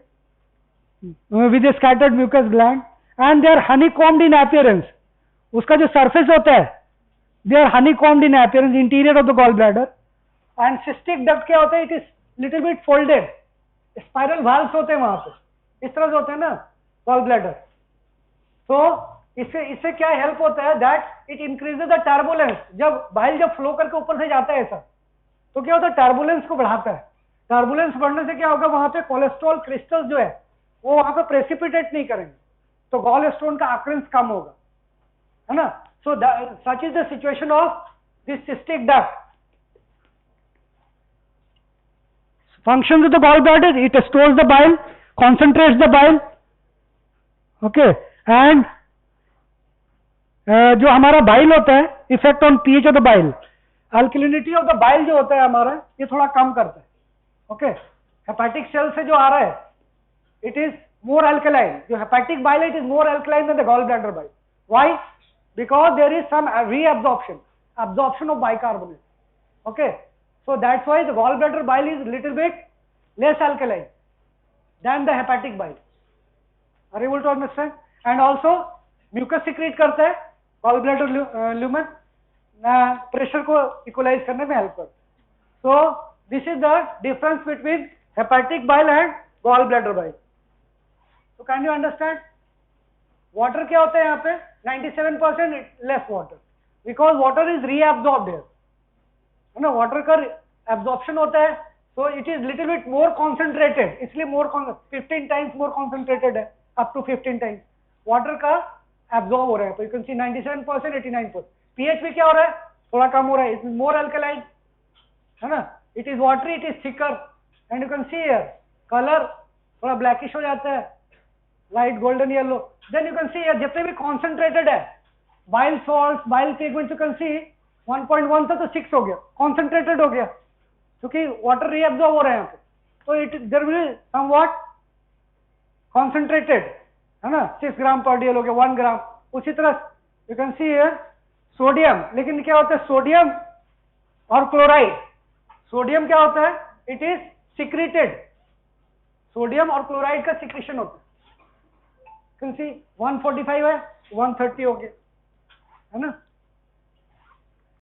with a scattered mucus gland and they are honeycombed in appearance. उसका जो surface होता है they are honeycombed in appearance, interior of the gallbladder. And cystic duct क्या होता है, it is little bit folded, spiral valves होते हैं वहां पे, इस तरह से होते हैं ना gallbladder. तो इससे क्या हेल्प होता है, that it increases the turbulence. जब बाइल जब फ्लो करके ऊपर से जाता है ऐसा तो क्या होता है, टर्बुलेंस को बढ़ाता है. टर्बुलेंस बढ़ने से क्या होगा, वहां पे कोलेस्ट्रॉल क्रिस्टल्स जो है वो वहां पे प्रेसिपिटेट नहीं करेंगे, तो गॉल स्टोन का अक्रेंस कम होगा, है ना. So such is the situation of this cystic duct. Functions of the gall bladder, it stores the bile, concentrates the bile. Okay, and जो हमारा बाइल होता है, effect on pH of the bile, alkalinity of the bile जो होता है हमारा, ये थोड़ा कम करता है. ओके, हेपेटिक सेल से जो आ रहा है it is more alkaline. The hepatic bile, it is more alkaline than the gallbladder bile. Why? Because there is some absorption of bicarbonate. Okay, so that's why the gallbladder bile is little bit less alkaline than the hepatic bile. Are you able to understand? And also mucus secrete करता है gallbladder lumen, pressure को equalize करने में help करता है. So this is the difference between hepatic bile and gallbladder bile. So can you understand? Water क्या होता है यहाँ पे, 97% less water, because water is reabsorbed here, है ना. water का absorption होता है, so it is little bit more concentrated, इसलिए more 15 times more concentrated है, up to 15 times water का absorb हो रहा है. तो you can see 97%, 89%. pH भी क्या हो रहा है, थोड़ा कम हो रहा है, it is more alkaline, है ना. it is watery, it is thicker, and you can see here color थोड़ा blackish हो जाता है, light golden yellow. Then you can see जितने भी कॉन्सेंट्रेटेड है bile salt, bile pigments, you can see 1.1 था तो 6 हो गया, कॉन्सेंट्रेटेड हो गया क्योंकि वाटर रीअब्सॉर्ब हो रहा है यहाँ पे. तो it there will somewhat concentrated, है ना. 6 ग्राम पर डीएल हो गया, 1 ग्राम. उसी तरह you can see here sodium. लेकिन क्या होता है, सोडियम और क्लोराइड, सोडियम क्या होता है, इट इज सिक्रीटेड, सोडियम और क्लोराइड का सिक्रीशन होता है. कैन सी 145 है, 130 हो गया, है ना.